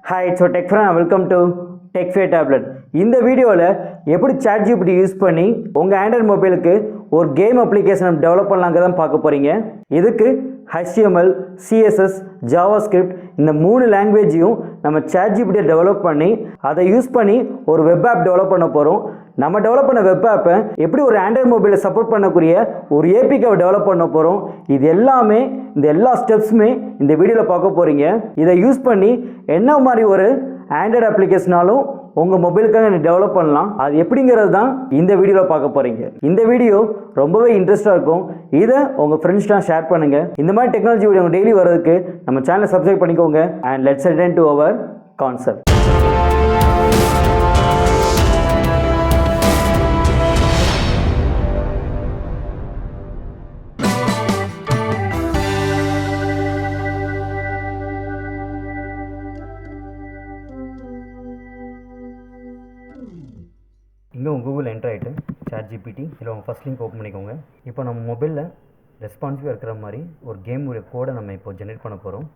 Hi, it's Tech Friend. Welcome to TechFay Tablet. இந்த வீடியோவில் எப்படி ChatGPT யூஸ் பண்ணி உங்கள் ஆண்ட்ராய்டு மொபைலுக்கு ஒரு கேம் அப்ளிகேஷன் டெவலப் பண்ணலாங்க தான் பார்க்க போகிறீங்க. இதுக்கு HTML, CSS, JavaScript இந்த 3 லாங்குவேஜையும் நம்ம ChatGPT டெவலப் பண்ணி அதை யூஸ் பண்ணி ஒரு வெப் ஆப் டெவலப் பண்ண போகிறோம். நம்ம டெவலப் பண்ண வெப் ஆப்பை எப்படி ஒரு ஆண்ட்ராய்டு மொபைலில் சப்போர்ட் பண்ணக்கூடிய ஒரு ஏபிகேவை டெவலப் பண்ண போகிறோம். இது எல்லாமே இந்த எல்லா ஸ்டெப்ஸுமே இந்த வீடியோவில் பார்க்க போகிறீங்க. இதை யூஸ் பண்ணி என்ன மாதிரி ஒரு ஆண்ட்ராய்டு அப்ளிகேஷனாலும் உங்கள் மொபைலுக்காக நீங்கள் டெவலப் பண்ணலாம். அது எப்படிங்கிறது தான் இந்த வீடியோவில் பார்க்க போகிறீங்க. இந்த வீடியோ ரொம்பவே இன்ட்ரெஸ்ட்டாக இருக்கும். இதை உங்கள் ஃப்ரெண்ட்ஸ்லாம் ஷேர் பண்ணுங்கள். இந்த மாதிரி டெக்னாலஜி வீடியோ டெய்லி வர்றதுக்கு நம்ம சேனலை சப்ஸ்கிரைப் பண்ணிக்கோங்க. And let's attend to our concept. இங்கே உங்கள் கூகுள் என்ட்ரு ஆகிட்டு ChatGPT இதில் உங்கள் ஃபஸ்ட் லிங்க் ஓப்பன் பண்ணிக்கோங்க. இப்போ நம்ம மொபைலில் ரெஸ்பான்சிவாக இருக்கிற மாதிரி ஒரு கேம் உடைய கோடை நம்ம இப்போ ஜென்ரேட் பண்ண போகிறோம்.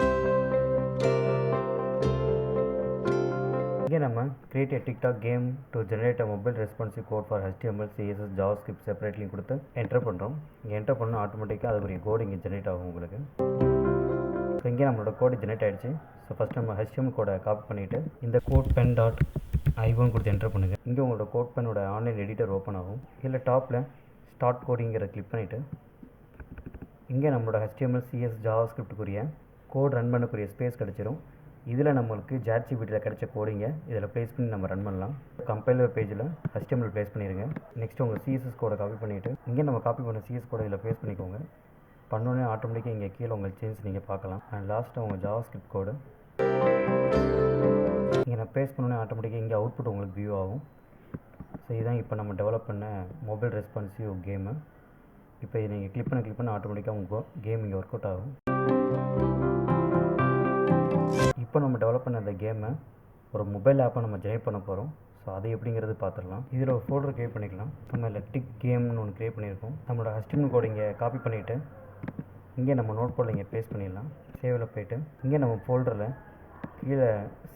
இங்கே நம்ம create a TikTok game to generate a mobile responsive code for HTML, CSS, JavaScript separately கொடுத்து என்டர் பண்ணுறோம். இங்கே என்டர் பண்ணால் ஆட்டோமேட்டிக்காக அதுக்குரிய கோடு இங்கே ஜென்ரேட் ஆகும் உங்களுக்கு. ஸோ இங்கே நம்மளோட கோடு ஜென்ரேட் ஆகிடுச்சு. ஸோ ஃபஸ்ட் நம்ம HTML கோடை காப்பி பண்ணிவிட்டு இந்த கோட் பென் டாட் ஐபோன் கொடுத்து என்டர் பண்ணுங்கள். இங்கே உங்களோட கோட் பென்னோட ஆன்லைன் எடிட்டர் ஓப்பன் ஆகும். இதில் டாப்பில் ஸ்டார்ட் கோடிங்கிற கிளிக் பண்ணிவிட்டு இங்கே நம்மளோட HTML, CS, JavaScriptக்குரிய கோட் ரன் பண்ணக்கூடிய ஸ்பேஸ் கிடச்சிரும். இதில் நம்மளுக்கு ChatGPTயில் கிடைச்ச கோடிங்க இதில் ப்ளேஸ் பண்ணி நம்ம ரன் பண்ணலாம். கம்பைலர் பேஜில் HTML ப்ளேஸ் பண்ணிடுங்க. நெக்ஸ்ட் உங்கள் CSS கோடை காப்பி பண்ணிவிட்டு இங்கே நம்ம காப்பி பண்ண CS கோடை இதில் ப்ளேஸ் பண்ணிக்கோங்க. பண்ணோன்னே ஆட்டோமேட்டிக்காக இங்கே கீழே உங்கள் சேஞ்ச் நீங்கள் பார்க்கலாம். அண்ட் லாஸ்ட்டாக உங்கள் JavaScript கோடு இங்கே நான் பேஸ்ட் பண்ணோன்னே ஆட்டோமேட்டிக்காக இங்கே அவுட்புட் உங்களுக்கு வியூ ஆகும். ஸோ இதுதான் இப்போ நம்ம டெவலப் பண்ண மொபைல் ரெஸ்பான்சிவ் கேமு. இப்போ இதை நீங்கள் கிளிக் பண்ண ஆட்டோமேட்டிக்காக உங்கள் கேம் இங்கே ஒர்க் அவுட் ஆகும். இப்போ நம்ம டெவலப் பண்ண அந்த கேமை ஒரு மொபைல் ஆப்பை நம்ம ஜெனரேட் பண்ண போகிறோம். ஸோ அது எப்படிங்கிறது பார்த்துடலாம். இதில் ஒரு ஃபோல்டர் க்ரியேட் பண்ணிக்கலாம். நம்ம இதில் டிக் கேம்னு ஒன்று க்ரியேட் பண்ணியிருக்கோம். நம்மளோட HTML கோடு இங்கே காப்பி பண்ணிவிட்டு இங்கே நம்ம நோட் போர்டில் இங்கே பேஸ்ட் பண்ணிடலாம். சேவில் போய்ட்டு இங்கே நம்ம ஃபோல்டரில் கீழே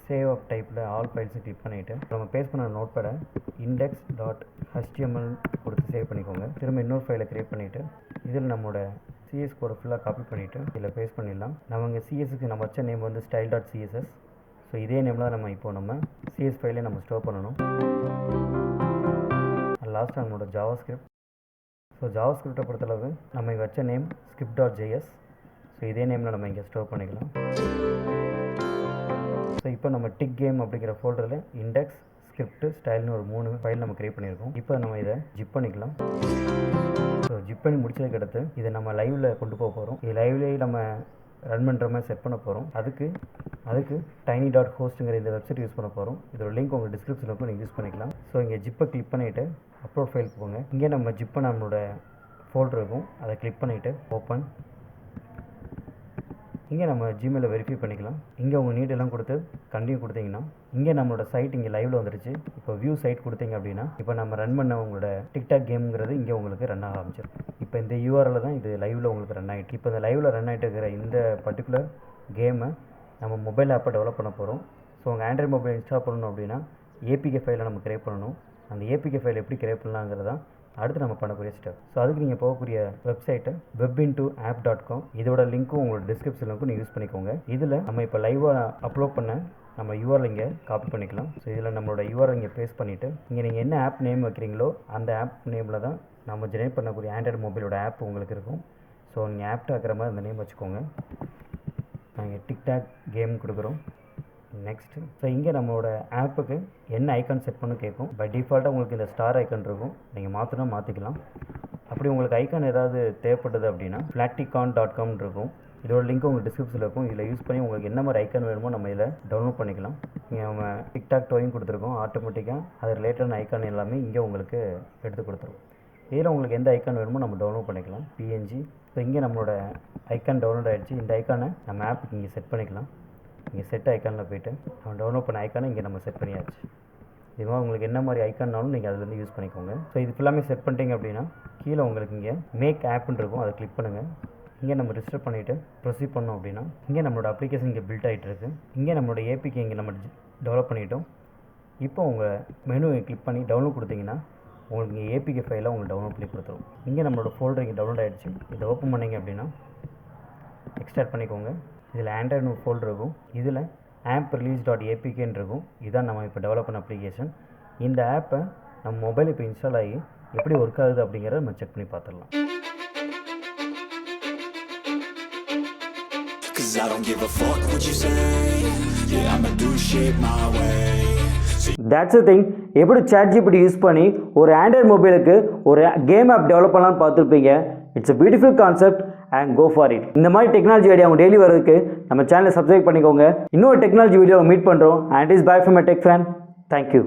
சேவ் ஆஃப் டைப்பில் ஆல் ஃபைல்ஸை கிளிக் பண்ணிவிட்டு நம்ம பேஸ்ட் பண்ண நோட் பேடை index.html கொடுத்து சேவ் பண்ணிக்கோங்க. திரும்ப இன்னொரு ஃபைலை க்ரியேட் பண்ணிவிட்டு இதில் நம்மளோட CS கோடை ஃபுல்லாக காப்பி பண்ணிவிட்டு இதில் பேஸ்ட் பண்ணிடலாம். நம்ம இங்கே CSக்கு நம்ம வச்ச நேம் வந்து style.css. ஸோ இதே நேமில் தான் நம்ம இப்போ நம்ம CS ஃபைலே நம்ம ஸ்டோர் பண்ணணும். லாஸ்ட்டாக நம்மளோட JavaScript. ஸோ JavaScripட்டை பொறுத்தளவு நம்ம இங்கே வச்ச நேம் script.js. ஸோ இதே நேமில் நம்ம இங்கே ஸ்டோர் பண்ணிக்கலாம். ஸோ இப்போ நம்ம டிக் கேம் அப்படிங்கிற ஃபோல்டரில் இண்டெக்ஸ், ஸ்கிரிப்ட், ஸ்டைல்னு ஒரு 3 ஃபைல் நம்ம க்ரியேட் பண்ணியிருக்கோம். இப்போ நம்ம இதை ஜிப் பண்ணிக்கலாம். ஸோ ஜிப் பண்ணி முடிச்சதுக்கு அடுத்து இதை நம்ம லைவில் கொண்டு போக போகிறோம். இது லைவ்லேயே நம்ம ரன் பண்ணுற மாதிரி செட் பண்ண போகிறோம். அதுக்கு tiny.hostங்கிற இந்த வெப்சைட் யூஸ் பண்ண போகிறோம். இதோட லிங்க் உங்கள் டிஸ்கிரிப்ஷனில் கூட நீங்கள் யூஸ் பண்ணிக்கலாம். ஸோ இங்கே ஜிப்பை கிளிக் பண்ணிவிட்டு அப்லோட் ஃபைல் போங்க. இங்கே நம்ம ஜிப்பை நம்மளோட ஃபோல்டர் இருக்கும், அதை கிளிக் பண்ணிவிட்டு ஓப்பன். இங்கே நம்ம ஜிமெயிலில் வெரிஃபை பண்ணிக்கலாம். இங்கே உங்கள் நீடெல்லாம் கொடுத்து கண்டினியூ கொடுத்தீங்கன்னா இங்கே நம்மளோட சைட் இங்கே லைவில் வந்துருச்சு. இப்போ வியூ சைட் கொடுத்தீங்க அப்படின்னா இப்போ நம்ம ரன் பண்ண உங்களோட டிக்டாக் கேமுங்கிறது இங்கே உங்களுக்கு ரன் ஆக ஆரம்பிச்சிடும். இப்போ இந்த URL தான் இது லைவில் உங்களுக்கு ரன் ஆகிட்டு. இப்போ இந்த லைவில் ரன் ஆகிட்டு இருக்கிற இந்த பர்டிகுலர் கேமை நம்ம மொபைல் ஆப்பை டெவலப் பண்ண போகிறோம். ஸோ உங்கள் ஆண்ட்ராய்டு மொபைல் இன்ஸ்டால் பண்ணணும் அப்படின்னா APK ஃபைலை நம்ம க்ரியேட் பண்ணணும். அந்த APK ஃபைல் எப்படி க்ரியேட் பண்ணலாங்கிறதான் அடுத்து நம்ம பண்ணக்கூடிய ஸ்டெப். ஸோ அதுக்கு நீங்கள் போகக்கூடிய வெப்சைட்டை webintoapp.com. இதோட லிங்க்கும் உங்களோட டிஸ்கிரிப்ஷனுக்கும் நீங்கள் யூஸ் பண்ணிக்கோங்க. இதில் நம்ம இப்போ லைவாக அப்லோட் பண்ண நம்ம URL இங்கே காப்பி பண்ணிக்கலாம். ஸோ இதில் நம்மளோட URL இங்கே பேஸ்ட் பண்ணிவிட்டு இங்கே நீங்கள் என்ன ஆப் நேம் வைக்கிறீங்களோ அந்த ஆப் நேமில் தான் நம்ம ஜெனரேட் பண்ணக்கூடிய ஆண்ட்ராய்டு மொபைலோட ஆப் உங்களுக்கு இருக்கும். ஸோ நீங்கள் ஆப்டாக இருக்கிற மாதிரி அந்த நேம் வச்சுக்கோங்க. நாங்கள் டிக்டாக் கேம் கொடுக்குறோம். நெக்ஸ்ட் ஸோ இங்கே நம்மளோட ஆப்புக்கு என்ன ஐக்கான் செட் பண்ணு கேட்கும். பை டிஃபால்ட்டாக உங்களுக்கு இந்த ஸ்டார் ஐக்கான் இருக்கும், நீங்கள் மாற்றிக்கலாம். அப்படி உங்களுக்கு ஐக்கான் ஏதாவது தேவைப்பட்டது அப்படின்னா flaticon.com இருக்கும். இதோட லிங்க் உங்கள் டிஸ்கிரிப்ஷனில் இருக்கும். இதில் யூஸ் பண்ணி உங்களுக்கு என்ன மாதிரி ஐக்கான் வேணுமோ நம்ம இதில் டவுன்லோட் பண்ணிக்கலாம். இங்கே நம்ம டிக்டாக் டோயும் கொடுத்துருக்கோம். ஆட்டோமேட்டிக்காக அது ரிலேட்டடான ஐக்கான் எல்லாமே இங்கே உங்களுக்கு எடுத்து கொடுத்துரும். இதில் உங்களுக்கு எந்த ஐக்கான் வேணுமோ நம்ம டவுன்லோட் பண்ணிக்கலாம். PNG. ஸோ இங்கே நம்மளோட ஐக்கான் டவுன்லோட் ஆகிடுச்சு. இந்த ஐக்கானை நம்ம ஆப்புக்கு இங்கே செட் பண்ணிக்கலாம். இங்கே செட் ஐக்கானில் போய்ட்டு நம்ம டவுன்லோட் பண்ண ஐக்கானை இங்கே நம்ம செட் பண்ணியாச்சு. இது மாதிரி உங்களுக்கு என்ன மாதிரி ஐக்கான்னாலும் நீங்கள் அதுலேருந்து யூஸ் பண்ணிக்கோங்க. ஸோ இது ஃபுல்லாமே செட் பண்ணிட்டீங்க அப்படின்னா கீழே உங்களுக்கு இங்கே மேக் ஆப்னு இருக்கும், அதை கிளிக் பண்ணுங்கள். இங்கே நம்ம ரிஜிஸ்டர் பண்ணிவிட்டு ப்ரொசீட் பண்ணோம் அப்படின்னா இங்கே நம்மளோட அப்ளிகேஷன் இங்கே பில்ட் ஆகிட்டு இருக்குது. இங்கே நம்மளோட ஏபிகே இங்கே நம்ம டெவலப் பண்ணிட்டோம். இப்போ உங்கள் மெனுவை கிளிக் பண்ணி டவுன்லோட் கொடுத்தீங்கன்னா உங்களுக்கு இங்கே ஏபிகே ஃபைலை உங்களுக்கு டவுன்லோட் பண்ணி கொடுத்துரும். இங்கே நம்மளோட ஃபோல்டர் இங்கே டவுன்லோட் ஆகிடுச்சு. இதை ஓப்பன் பண்ணிங்க அப்படின்னா எக்ஸ்ட்ராக்ட் பண்ணிக்கோங்க. இதில் ஆண்ட்ராய்டு ஃபோல்டர் இருக்கும். இதில் ஆப் release.apkன்னு இருக்கும். இதுதான் நம்ம இப்போ டெவலப் பண்ண அப்ளிகேஷன். இந்த ஆப்பை நம்ம மொபைல் இப்போ இன்ஸ்டால் ஆகி எப்படி ஒர்க் ஆகுது அப்படிங்கிறத நம்ம செக் பண்ணி பார்த்துடலாம். I don't give a fuck what you say. Yeah, I'ma do shit my way. That's the thing. எப்படி ChatGPT யூஸ் பண்ணி ஒரு ஆண்ட்ராய்டு மொபைலுக்கு ஒரு கேம் ஆப் டெவலப் பண்ணலாம்னு பார்த்துருப்பீங்க. It's a beautiful concept and go for it. இந்த மாதிரி technology idea அவங்க டெய்லி வரதுக்கு நம்ம சேனலை சப்ஸ்கிரைப் பண்ணிக்கோங்க. இன்னொரு டெக்னாலஜி வீடியோவை மீட் பண்ணுறோம். And it is bye from a tech friend. Thank you.